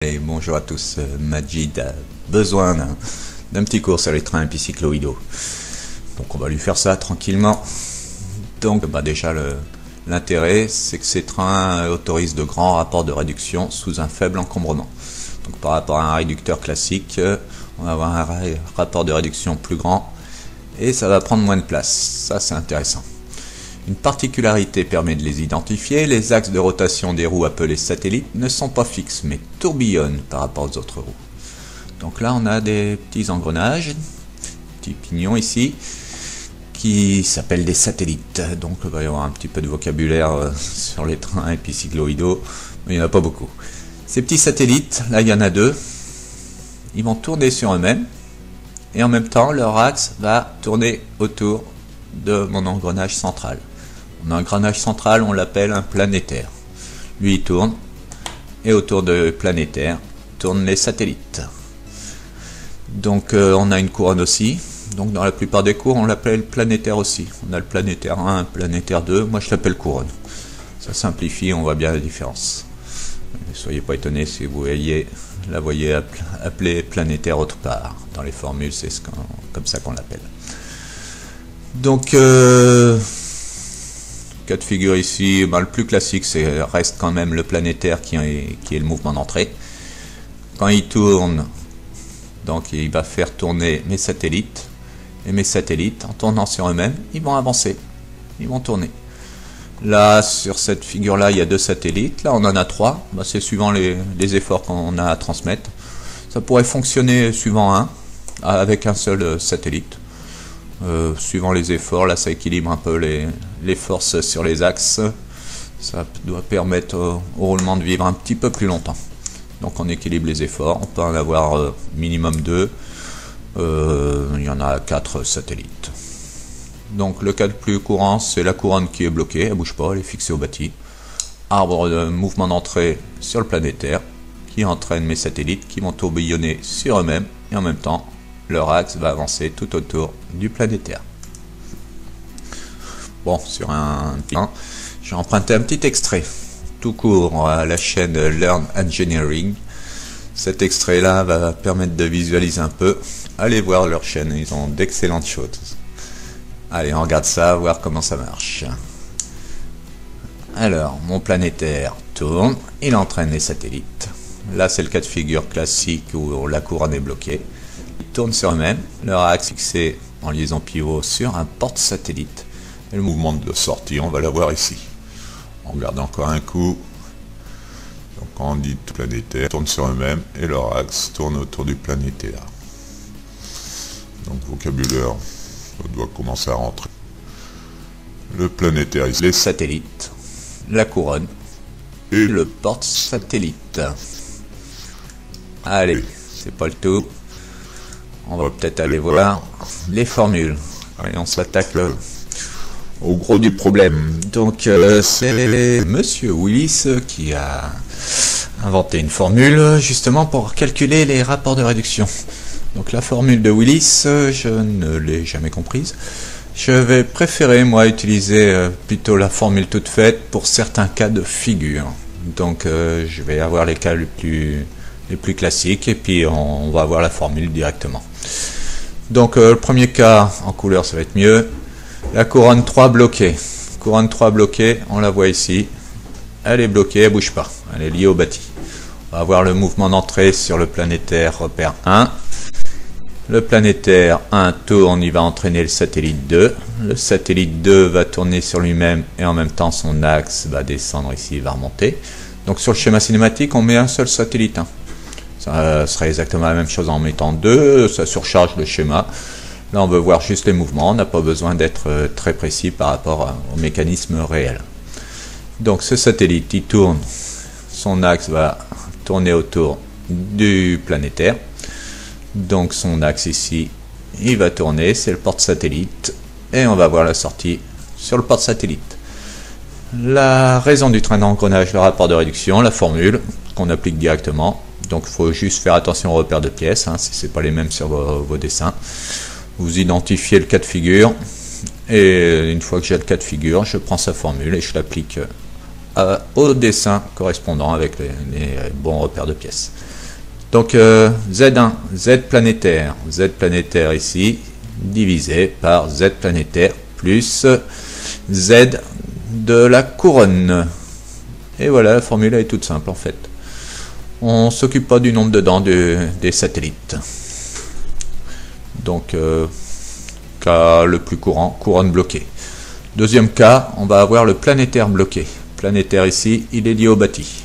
Et bonjour à tous, Majid a besoin d'un petit cours sur les trains épicycloïdaux. Donc on va lui faire ça tranquillement. Donc déjà l'intérêt c'est que ces trains autorisent de grands rapports de réduction sous un faible encombrement. Donc par rapport à un réducteur classique, on va avoir un rapport de réduction plus grand et ça va prendre moins de place. Ça c'est intéressant. Une particularité permet de les identifier, les axes de rotation des roues appelés satellites ne sont pas fixes mais tourbillonnent par rapport aux autres roues. Donc là on a des petits engrenages, petits pignons ici, qui s'appellent des satellites. Donc il va y avoir un petit peu de vocabulaire sur les trains épicycloïdaux, mais il n'y en a pas beaucoup. Ces petits satellites, là il y en a deux, ils vont tourner sur eux-mêmes, et en même temps leur axe va tourner autour de mon engrenage central. Mon engrenage central, on l'appelle un planétaire. Lui, il tourne, et autour de planétaire tournent les satellites. Donc, on a une couronne aussi. Donc, dans la plupart des cours, on l'appelle planétaire aussi. On a le planétaire 1, planétaire 2. Moi, je l'appelle couronne. Ça simplifie, on voit bien la différence. Ne soyez pas étonnés si vous la voyez appelée planétaire autre part. Dans les formules, c'est comme ça qu'on l'appelle. Donc, cas de figure ici, le plus classique, reste quand même le planétaire qui est le mouvement d'entrée. Quand il tourne, donc il va faire tourner mes satellites, et mes satellites, en tournant sur eux-mêmes, ils vont avancer, ils vont tourner. Là, sur cette figure-là, il y a deux satellites, là on en a trois, c'est suivant les efforts qu'on a à transmettre. Ça pourrait fonctionner suivant un, avec un seul satellite. Suivant les efforts, là ça équilibre un peu les forces sur les axes. Ça doit permettre au roulement de vivre un petit peu plus longtemps. Donc on équilibre les efforts, on peut en avoir minimum 2. Il y en a 4 satellites. Donc le cas le plus courant, c'est la couronne qui est bloquée, elle ne bouge pas, elle est fixée au bâti. Arbre de mouvement d'entrée sur le planétaire qui entraîne mes satellites qui vont tourbillonner sur eux-mêmes et en même temps leur axe va avancer tout autour du planétaire. Bon, sur un plan, j'ai emprunté un petit extrait, tout court, à la chaîne Learn Engineering. Cet extrait-là va permettre de visualiser un peu. Allez voir leur chaîne, ils ont d'excellentes choses. Allez, on regarde ça, voir comment ça marche. Alors, mon planétaire tourne, il entraîne les satellites. Là, c'est le cas de figure classique où la couronne est bloquée. Ils tournent sur eux-mêmes, leur axe fixé en liaison pivot sur un porte-satellite. Et le mouvement de sortie, on va l'avoir ici. On regarde encore un coup. Donc quand on dit planétaire, ils tournent sur eux-mêmes et leur axe tourne autour du planétaire. Donc vocabulaire doit commencer à rentrer. Le planétaire ici, les satellites, la couronne et le porte-satellite. Allez, c'est pas le tout. On va peut-être aller voir les formules. Allez, on s'attaque au gros du problème. Donc, c'est Monsieur Willis qui a inventé une formule justement pour calculer les rapports de réduction. Donc, la formule de Willis, je ne l'ai jamais comprise. Je vais préférer, moi, utiliser plutôt la formule toute faite pour certains cas de figure. Donc, je vais avoir les cas les plus classiques et puis on va avoir la formule directement. Donc le premier cas en couleur ça va être mieux. La couronne 3 bloquée. Couronne 3 bloquée, on la voit ici. Elle est bloquée, elle ne bouge pas. Elle est liée au bâti. On va avoir le mouvement d'entrée sur le planétaire repère 1. Le planétaire 1 tourne, il va entraîner le satellite 2. Le satellite 2 va tourner sur lui-même et en même temps son axe va descendre ici, il va remonter. Donc sur le schéma cinématique, on met un seul satellite 1. Ça serait exactement la même chose en mettant 2, ça surcharge le schéma. Là, on veut voir juste les mouvements, on n'a pas besoin d'être très précis par rapport au mécanisme réel. Donc, ce satellite, il tourne, son axe va tourner autour du planétaire. Donc, son axe ici, il va tourner, c'est le porte-satellite, et on va voir la sortie sur le porte-satellite. La raison du train d'engrenage, le rapport de réduction, la formule qu'on applique directement. Donc il faut juste faire attention aux repères de pièces, si ce n'est pas les mêmes sur vos dessins. Vous identifiez le cas de figure, et une fois que j'ai le cas de figure, je prends sa formule et je l'applique au dessin correspondant avec les bons repères de pièces. Donc Z1, Z planétaire ici, divisé par Z planétaire plus Z de la couronne. Et voilà, la formule est toute simple en fait. On ne s'occupe pas du nombre de dents des satellites. Donc, cas le plus courant, couronne bloquée. Deuxième cas, on va avoir le planétaire bloqué. Planétaire ici, il est lié au bâti.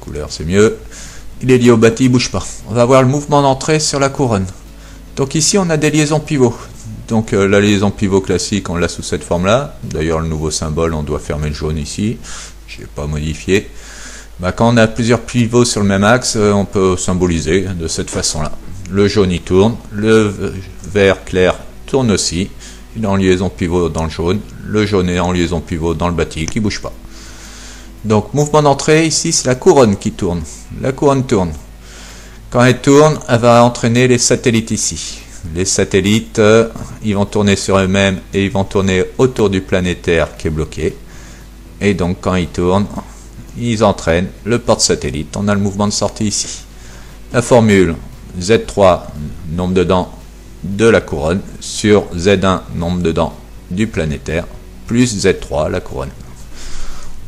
Couleur, c'est mieux. Il est lié au bâti, il ne bouge pas. On va avoir le mouvement d'entrée sur la couronne. Donc ici, on a des liaisons pivots. Donc la liaison pivot classique, on l'a sous cette forme-là. D'ailleurs, le nouveau symbole, on doit fermer le jaune ici. Je n'ai pas modifié. Quand on a plusieurs pivots sur le même axe, on peut symboliser de cette façon-là. Le jaune, il tourne. Le vert clair tourne aussi. Il est en liaison pivot dans le jaune est en liaison pivot dans le bâti qui ne bouge pas. Donc mouvement d'entrée, ici c'est la couronne qui tourne. La couronne tourne. Quand elle tourne, elle va entraîner les satellites ici. Les satellites, ils vont tourner sur eux-mêmes et ils vont tourner autour du planétaire qui est bloqué. Et donc quand ils tournent, ils entraînent le porte-satellite. On a le mouvement de sortie ici. La formule Z3, nombre de dents de la couronne, sur Z1, nombre de dents du planétaire, plus Z3, la couronne.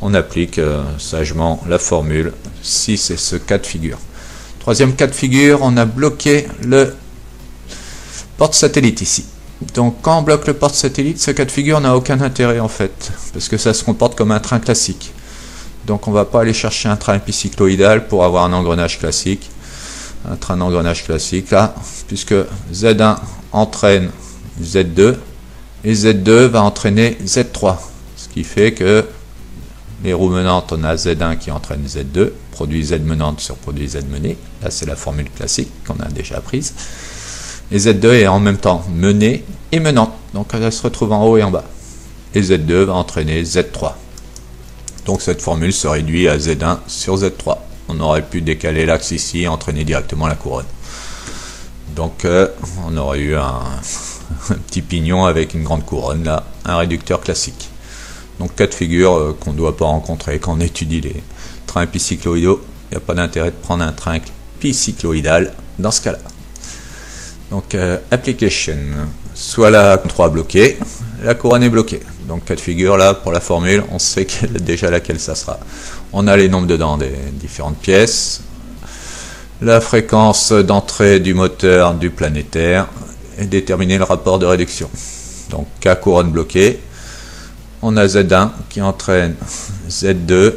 On applique sagement la formule si c'est ce cas de figure. Troisième cas de figure, on a bloqué le porte-satellite ici. Donc quand on bloque le porte-satellite, ce cas de figure n'a aucun intérêt en fait, parce que ça se comporte comme un train classique. Donc on ne va pas aller chercher un train épicycloïdal pour avoir un engrenage classique. Un train d'engrenage classique là, puisque Z1 entraîne Z2 et Z2 va entraîner Z3. Ce qui fait que les roues menantes, on a Z1 qui entraîne Z2, produit Z menante sur produit Z mené. Là c'est la formule classique qu'on a déjà apprise. Et Z2 est en même temps menée et menante, donc elle se retrouve en haut et en bas. Et Z2 va entraîner Z3. Donc cette formule se réduit à Z1 sur Z3. On aurait pu décaler l'axe ici et entraîner directement la couronne. Donc on aurait eu un petit pignon avec une grande couronne, là, un réducteur classique. Donc cas de figure qu'on ne doit pas rencontrer quand on étudie les trains épicycloïdaux. Il n'y a pas d'intérêt de prendre un train épicycloïdal dans ce cas-là. Donc application, soit la 3 bloquée, la couronne est bloquée. Donc cas de figure là pour la formule, on sait déjà laquelle ça sera. On a les nombres de dents des différentes pièces, la fréquence d'entrée du moteur du planétaire et déterminer le rapport de réduction. Donc cas couronne bloquée, on a Z1 qui entraîne Z2,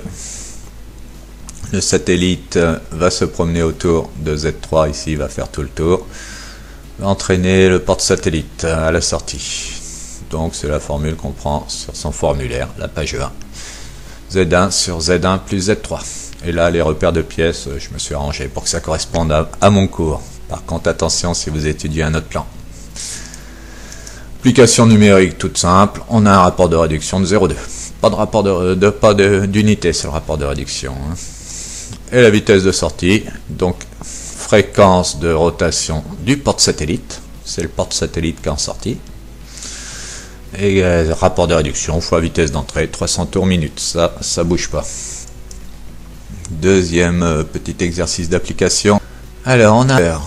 le satellite va se promener autour de Z3 ici, va faire tout le tour, va entraîner le porte-satellite à la sortie. Donc c'est la formule qu'on prend sur son formulaire, la page 1. Z1 sur Z1 plus Z3. Et là, les repères de pièces, je me suis arrangé pour que ça corresponde à mon cours. Par contre, attention si vous étudiez un autre plan. Application numérique toute simple, on a un rapport de réduction de 0,2. Pas de rapport d'unité sur le rapport de réduction. Et la vitesse de sortie, donc fréquence de rotation du porte-satellite. C'est le porte-satellite qui est en sortie. Et rapport de réduction fois vitesse d'entrée, 300 tours minute, ça bouge pas. Deuxième petit exercice d'application. Alors on a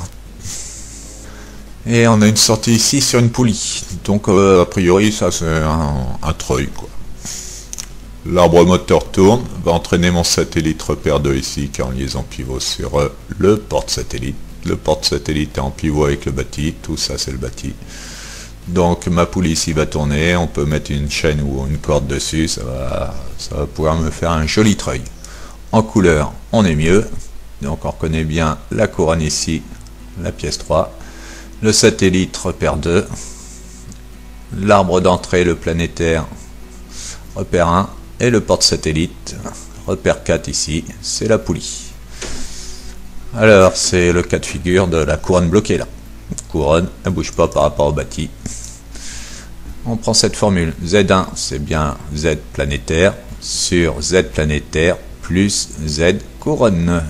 et on a une sortie ici sur une poulie. Donc a priori ça c'est un treuil quoi. L'arbre moteur tourne, va entraîner mon satellite repère 2 ici qui est en liaison pivot sur le porte-satellite. Le porte-satellite est en pivot avec le bâti, tout ça c'est le bâti. Donc ma poulie ici va tourner, on peut mettre une chaîne ou une corde dessus, ça va pouvoir me faire un joli treuil. En couleur, on est mieux, donc on reconnaît bien la couronne ici, la pièce 3, le satellite repère 2, l'arbre d'entrée, le planétaire repère 1, et le porte-satellite repère 4 ici, c'est la poulie. Alors c'est le cas de figure de la couronne bloquée là. Couronne, elle ne bouge pas par rapport au bâti. On prend cette formule, Z1 c'est bien Z planétaire sur Z planétaire plus Z couronne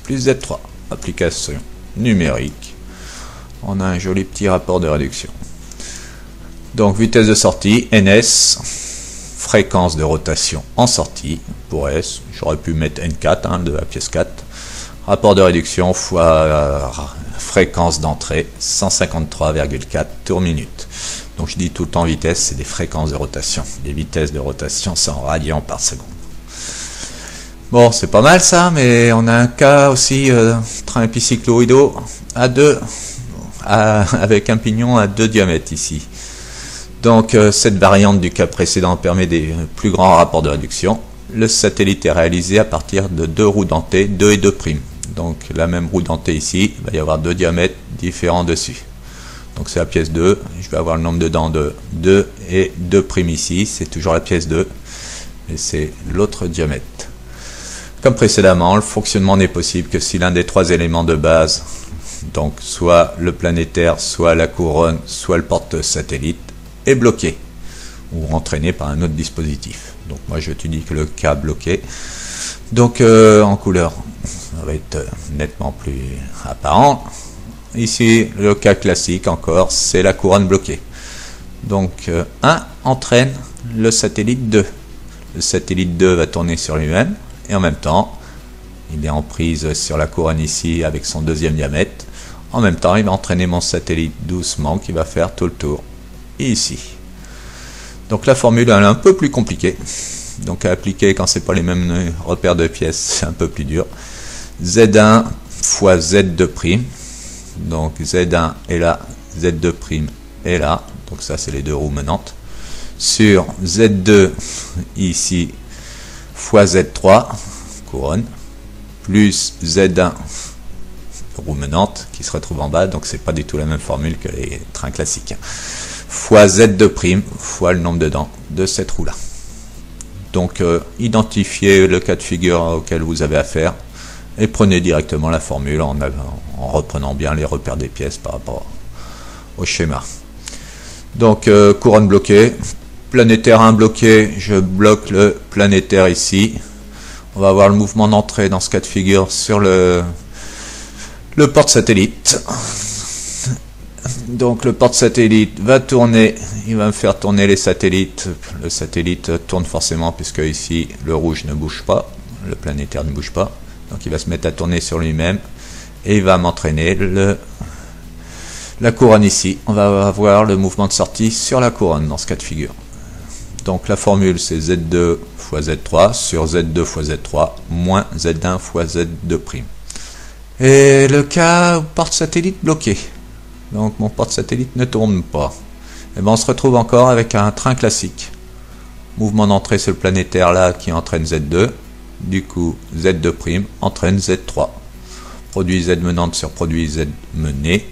plus Z3. Application numérique. On a un joli petit rapport de réduction. Donc vitesse de sortie, NS, fréquence de rotation en sortie pour S. J'aurais pu mettre N4 de la pièce 4. Rapport de réduction fois fréquence d'entrée 153,4 tours minute. Donc je dis tout le temps vitesse, c'est des fréquences de rotation. Les vitesses de rotation, c'est en radians par seconde. Bon, c'est pas mal ça, mais on a un cas aussi, train épicycloïdaux à 2, avec un pignon à 2 diamètres ici. Donc cette variante du cas précédent permet des plus grands rapports de réduction. Le satellite est réalisé à partir de 2 roues dentées, 2 et 2'. Donc la même roue dentée ici, il va y avoir 2 diamètres différents dessus. Donc c'est la pièce 2, je vais avoir le nombre de dents de 2 et 2' ici, c'est toujours la pièce 2, et c'est l'autre diamètre. Comme précédemment, le fonctionnement n'est possible que si l'un des 3 éléments de base, donc soit le planétaire, soit la couronne, soit le porte-satellite, est bloqué ou entraîné par un autre dispositif. Donc moi je te dis que le cas bloqué, donc en couleur, ça va être nettement plus apparent. Ici, le cas classique encore, c'est la couronne bloquée. Donc 1 entraîne le satellite 2. Le satellite 2 va tourner sur lui-même. Et en même temps, il est en prise sur la couronne ici avec son 2e diamètre. En même temps, il va entraîner mon satellite doucement qui va faire tout le tour ici. Donc la formule elle est un peu plus compliquée. Donc à appliquer quand c'est pas les mêmes repères de pièces, c'est un peu plus dur. Z1 fois Z2'. Donc Z1 est là, Z2' est là. Donc ça c'est les 2 roues menantes. Sur Z2 ici fois Z3, couronne, plus Z1, roue menante, qui se retrouve en bas, donc c'est pas du tout la même formule que les trains classiques, fois Z2', fois le nombre de dents de cette roue-là. Donc identifiez le cas de figure auquel vous avez affaire, et prenez directement la formule en reprenant bien les repères des pièces par rapport au schéma. Donc couronne bloquée, planétaire 1 bloqué, je bloque le planétaire ici. On va avoir le mouvement d'entrée dans ce cas de figure sur le porte-satellite. Donc le porte-satellite va tourner, il va me faire tourner les satellites. Le satellite tourne forcément puisque ici le rouge ne bouge pas, le planétaire ne bouge pas. Donc il va se mettre à tourner sur lui-même et il va m'entraîner la couronne ici. On va avoir le mouvement de sortie sur la couronne dans ce cas de figure. Donc la formule c'est Z2 fois Z3 sur Z2 fois Z3 moins Z1 fois Z2'. Et le cas porte-satellite bloqué. Donc mon porte-satellite ne tourne pas. Et ben on se retrouve encore avec un train classique. Mouvement d'entrée sur le planétaire là qui entraîne Z2. Du coup Z2' entraîne Z3. Produit Z menante sur produit Z mené.